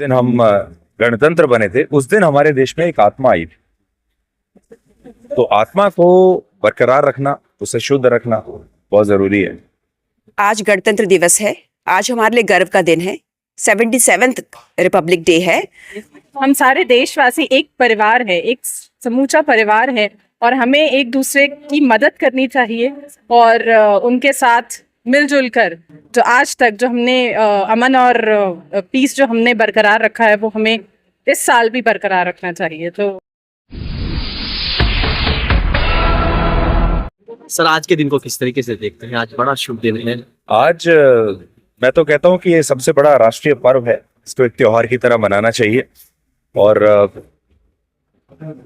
दिन हम गणतंत्र बने थे, उस दिन हमारे देश में एक आत्मा आई थी। तो आत्मा को बरकरार रखना, उसे शुद्ध रखना बहुत जरूरी है। आज गणतंत्र दिवस है। आज हमारे लिए गर्व का दिन है। 77th रिपब्लिक डे है। हम सारे देशवासी एक परिवार है, एक समूचा परिवार है और हमें एक दूसरे की मदद करनी चाहिए और उनके साथ मिलजुल कर जो आज तक जो हमने अमन और पीस जो हमने बरकरार रखा है वो हमें इस साल भी बरकरार रखना चाहिए। तो सर, आज के दिन को किस तरीके से देखते हैं? आज बड़ा शुभ दिन है। आज मैं तो कहता हूँ कि ये सबसे बड़ा राष्ट्रीय पर्व है, इसको एक त्योहार की तरह मनाना चाहिए। और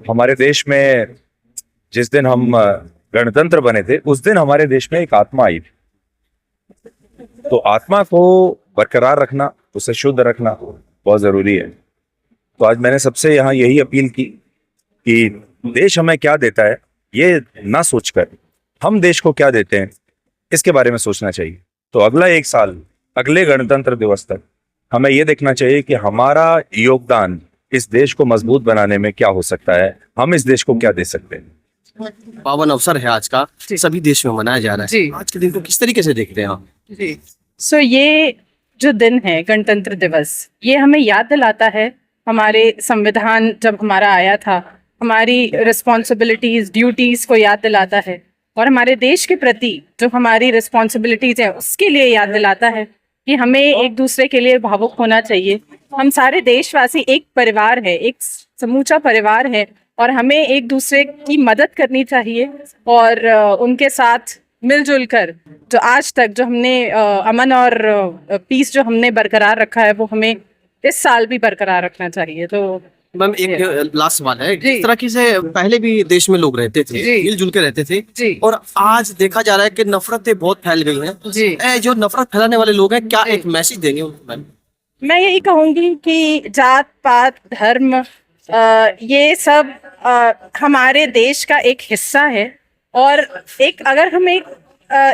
हमारे देश में जिस दिन हम गणतंत्र बने थे, उस दिन हमारे देश में एक आत्मा आई थी। तो आत्मा को बरकरार रखना, उसे शुद्ध रखना बहुत जरूरी है। तो आज मैंने सबसे यहाँ यही अपील की कि देश हमें क्या देता है ये ना सोचकर हम देश को क्या देते हैं इसके बारे में सोचना चाहिए। तो अगला एक साल, अगले गणतंत्र दिवस तक हमें ये देखना चाहिए कि हमारा योगदान इस देश को मजबूत बनाने में क्या हो सकता है, हम इस देश को क्या दे सकते हैं। पावन अवसर है आज का, सभी देश में मनाया जा रहा है। आज के दिन को किस तरीके से देखते हैं आप? सो ये जो दिन है गणतंत्र दिवस, ये हमें याद दिलाता है हमारे संविधान जब हमारा आया था, हमारी रिस्पॉन्सिबिलिटीज ड्यूटीज को याद दिलाता है और हमारे देश के प्रति जो हमारी रिस्पॉन्सिबिलिटीज है उसके लिए याद दिलाता है कि हमें एक दूसरे के लिए भावुक होना चाहिए। हम सारे देशवासी एक परिवार है, एक समूचा परिवार है और हमें एक दूसरे की मदद करनी चाहिए और उनके साथ मिलजुल कर जो आज तक जो हमने अमन और पीस जो हमने बरकरार रखा है वो हमें इस साल भी बरकरार रखना चाहिए। तो मैम, एक लास्ट सवाल है। जिस तरह से पहले भी देश में लोग रहते थे, मिलजुल के रहते थे, और आज देखा जा रहा है कि नफरतें बहुत फैल गई हैं। जो नफरत फैलाने वाले लोग हैं, क्या एक मैसेज देंगे उनको मैम? मैं यही कहूंगी कि जात पात धर्म ये सब हमारे देश का एक हिस्सा है और एक अगर हम एक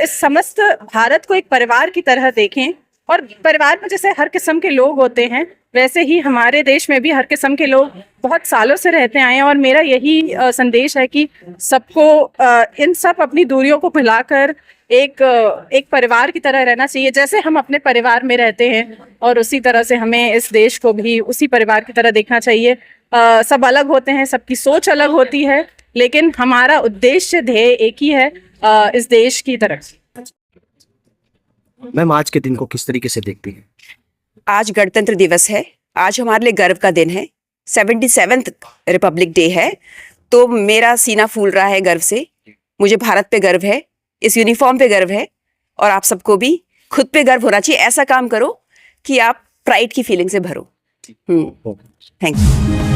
इस समस्त भारत को एक परिवार की तरह देखें और परिवार में जैसे हर किस्म के लोग होते हैं वैसे ही हमारे देश में भी हर किस्म के लोग बहुत सालों से रहते आए हैं और मेरा यही संदेश है कि सबको इन सब अपनी दूरियों को भुलाकर एक परिवार की तरह रहना चाहिए। जैसे हम अपने परिवार में रहते हैं और उसी तरह से हमें इस देश को भी उसी परिवार की तरह देखना चाहिए। सब अलग होते हैं, सबकी सोच अलग होती है, लेकिन हमारा उद्देश्य ध्येय एक ही है, इस देश की तरफ। मैम, आज के दिन को किस तरीके से देखती हैं? आज गणतंत्र दिवस है। आज हमारे लिए गर्व का दिन है। 77th रिपब्लिक डे है। तो मेरा सीना फूल रहा है गर्व से। मुझे भारत पे गर्व है, इस यूनिफॉर्म पे गर्व है और आप सबको भी खुद पे गर्व होना चाहिए। ऐसा काम करो कि आप प्राइड की फीलिंग से भरो। Thank you.